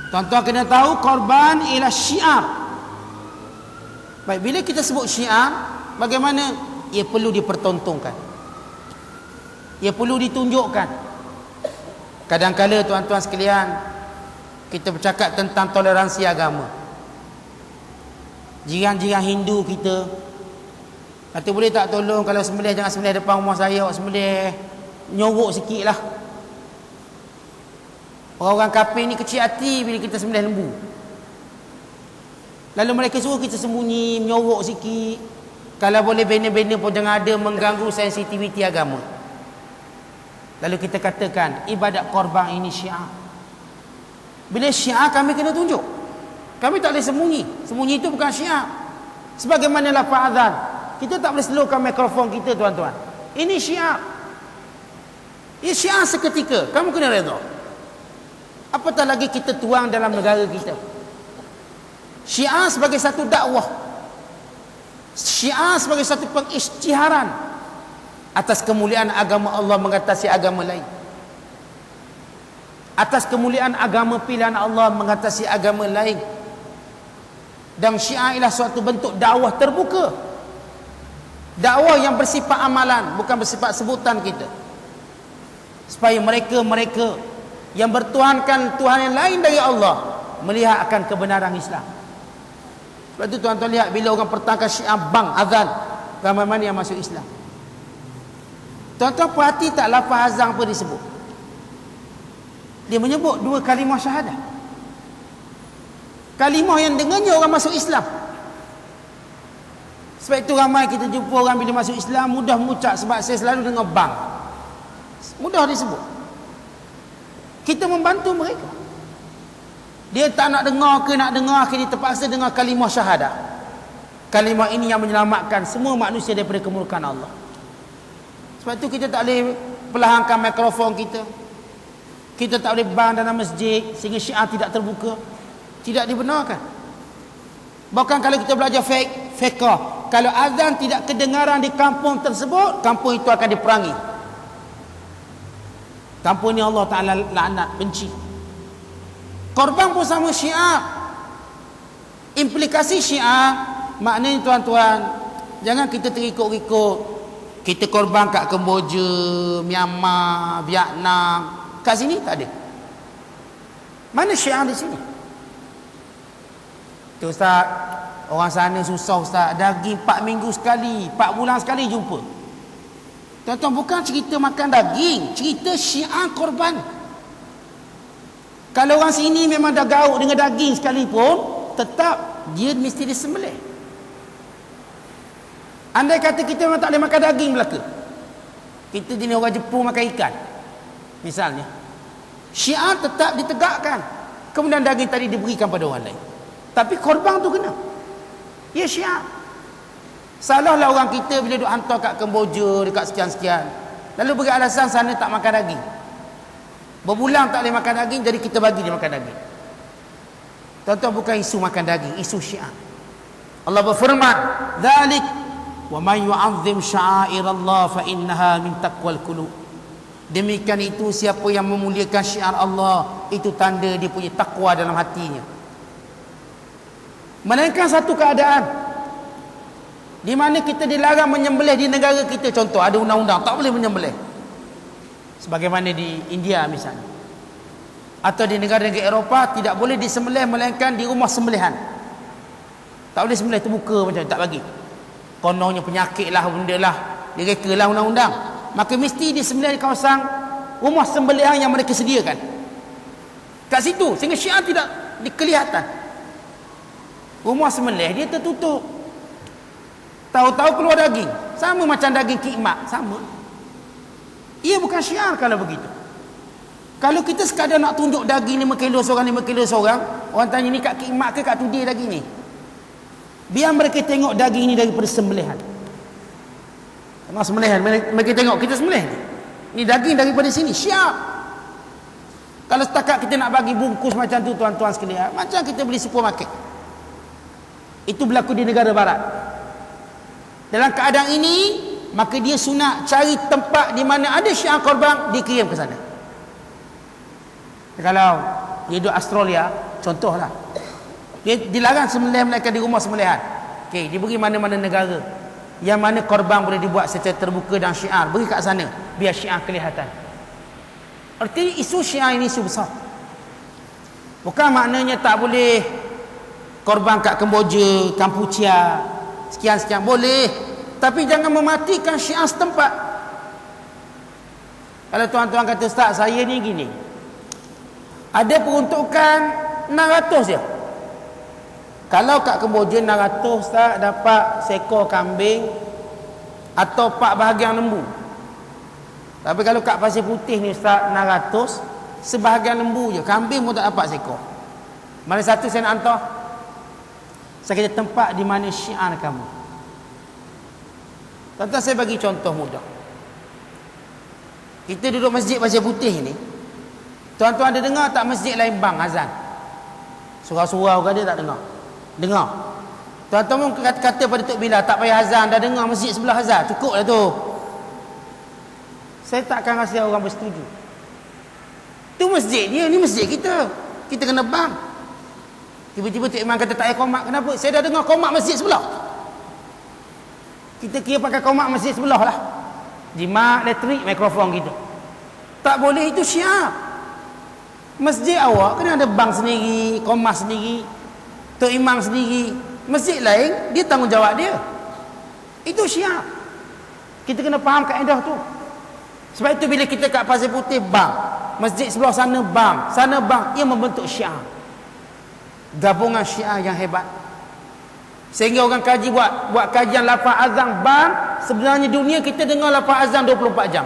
Tuan-tuan kena tahu korban ialah syiar. Baik, bila kita sebut syiar, bagaimana? Ia perlu dipertontonkan, ia perlu ditunjukkan. Kadang-kala tuan-tuan sekalian, kita bercakap tentang toleransi agama. Jiran-jiran Hindu kita kata, boleh tak tolong kalau sembelih jangan sembelih depan rumah saya, awak sembelih nyorok sikit lah. Orang-orang kafir ni kecil hati bila kita sembelih lembu. Lalu mereka suruh kita sembunyi, menyorok sikit. Kalau boleh bina-bina pun jangan ada mengganggu sensitiviti agama. Lalu kita katakan ibadat korban ini syiar. Bila syiar kami kena tunjuk. Kami tak boleh sembunyi. Sembunyi itu bukan syiar. Sebagaimana lafaz azan, kita tak boleh slowkan mikrofon kita tuan-tuan. Ini syiar. Ini syiar seketika. Kamu kena redha. Apatah lagi kita tuang dalam negara kita. Syiar sebagai satu dakwah, syiar sebagai satu pengisytiharan atas kemuliaan agama Allah mengatasi agama lain, atas kemuliaan agama pilihan Allah mengatasi agama lain. Dan syiar ialah suatu bentuk dakwah terbuka, dakwah yang bersifat amalan, bukan bersifat sebutan kita, supaya mereka-mereka yang bertuhankan Tuhan yang lain dari Allah melihat akan kebenaran Islam. Sebab itu tuan-tuan lihat bila orang pertahankan syiar bang azan, ramai mana yang masuk Islam. Tuan-tuan perhati tak lafaz azan apa disebut? Dia menyebut dua kalimah syahadah. Kalimah yang dengannya orang masuk Islam. Sebab itu ramai kita jumpa orang bila masuk Islam mudah mengucap, sebab saya selalu dengar bang. Mudah disebut. Kita membantu mereka. Dia tak nak dengar ke nak dengar, akhirnya terpaksa dengar kalimah syahadah. Kalimah ini yang menyelamatkan semua manusia daripada kemurkaan Allah. Sebab itu kita tak boleh perlahankan mikrofon kita. Kita tak boleh bang dalam masjid sehingga syiar tidak terbuka. Tidak dibenarkan. Bahkan kalau kita belajar fiqh, kalau azan tidak kedengaran di kampung tersebut, kampung itu akan diperangi. Kampung ini Allah Ta'ala laknat, benci. Korban pun sama syiar. Implikasi syiar maknanya tuan-tuan, jangan kita terikut-ikut. Kita korban kat Kemboja, Myanmar, Vietnam, kat sini tak ada. Mana syiar di sini? Tu Ustaz, orang sana susah Ustaz, daging 4 minggu sekali, 4 bulan sekali jumpa. Tuan-tuan, bukan cerita makan daging, cerita syiar korban. Kalau orang sini memang dah gauk dengan daging sekalipun, tetap dia mesti disembelih. Andai kata kita memang tak boleh makan daging belaka, kita jenis orang Jepun makan ikan misalnya, syiar tetap ditegakkan. Kemudian daging tadi diberikan pada orang lain, tapi korban tu kena. Ya syiar. Salahlah orang kita bila duk hantar kat Kemboja, dekat sekian-sekian, lalu beri alasan sana tak makan daging. Berbulan tak boleh makan daging, jadi kita bagi dia makan daging. Tuan-tuan, bukan isu makan daging, isu syiar. Allah berfirman, "Dzalik wa man yu'azzim sya'airallah fa innaha min taqwal qulub." Demikian itu siapa yang memuliakan syiar Allah, itu tanda dia punya takwa dalam hatinya. Melainkan satu keadaan di mana kita dilarang menyembelih di negara kita, contoh ada undang-undang tak boleh menyembelih, sebagaimana di India misalnya, atau di negara-negara Eropah tidak boleh disembelih melainkan di rumah sembelihan. Tak boleh sembelih terbuka macam tak bagi. Kononnya penyakit lah, benda lah, direka lah undang-undang. Maka mesti disembelih di kawasan rumah sembelihan yang mereka sediakan. Kat situ, sehingga syiar tidak dikelihatan. Rumah sembelih dia tertutup. Tahu-tahu keluar daging. Sama macam daging kikmak, sama. Ia bukan syiar kalau begitu. Kalau kita sekadar nak tunjuk daging 5 kilo seorang, 5 kilo seorang, orang tanya ni kat kikmak ke kat tudih daging ni? Biar mereka tengok daging ni daripada sembelihan. Memang sembelihan, mereka tengok kita sembelih ni daging daripada sini, syiar. Kalau setakat kita nak bagi bungkus macam tu tuan-tuan sekalian, macam kita beli supermarket. Itu berlaku di negara barat. Dalam keadaan ini, maka dia sunat cari tempat di mana ada syiar korban, dikirim ke sana. Kalau dia duduk Australia, Contohlah. Dia dilarang sembelih melainkan di rumah sembelihan. Okey, diberi mana-mana negara yang mana korban boleh dibuat secara terbuka dan syiar, beri kat sana biar syiar kelihatan. Artinya isu syiar ini isu besar. Bukan maknanya tak boleh korban kat Kemboja, Kampuchea, sekian-sekian, boleh, tapi jangan mematikan syiar setempat. Kalau tuan-tuan kata, Ustaz, saya ni gini, ada peruntukan 600 je. Kalau kat Kemboja 600, Ustaz, dapat seekor kambing atau 4 bahagian lembu. Tapi kalau kat Pasir Putih ni, Ustaz, 600, sebahagian lembu je, kambing pun tak dapat seekor. Mana satu saya nak hantar? Saya kata tempat di mana syiar kamu. Tuan-tuan, saya bagi contoh mudah. Kita duduk masjid Pasir Putih ni, tuan-tuan ada dengar tak masjid lain bang azan? Surau-surau ke dia tak dengar? Dengar. Tuan-tuan pun kata pada Tok Bilal, tak payah azan, dah dengar masjid sebelah azan, cukup lah tu. Saya takkan rasa orang bersetuju. Tu masjid dia, ni masjid kita. Kita kena bang. Tiba-tiba Tok Imam kata tak payah komat. Kenapa? Saya dah dengar komat masjid sebelah. Kita kira pakai komat masjid sebelah lah. Jimat, elektrik, mikrofon kita. Tak boleh, itu syiar. Masjid awak kena ada bang sendiri, komat sendiri, Tok Imam sendiri. Masjid lain, dia tanggungjawab dia. Itu syiar. Kita kena faham kaedah tu. Sebab itu bila kita kat Pasir Putih, bang. Masjid sebelah sana, bang. Sana, bang. Ia membentuk syiar. Gabungan syiar yang hebat. Sehingga orang kaji buat kajian lafaz azan, bang. Sebenarnya dunia kita dengar lafaz azan 24 jam.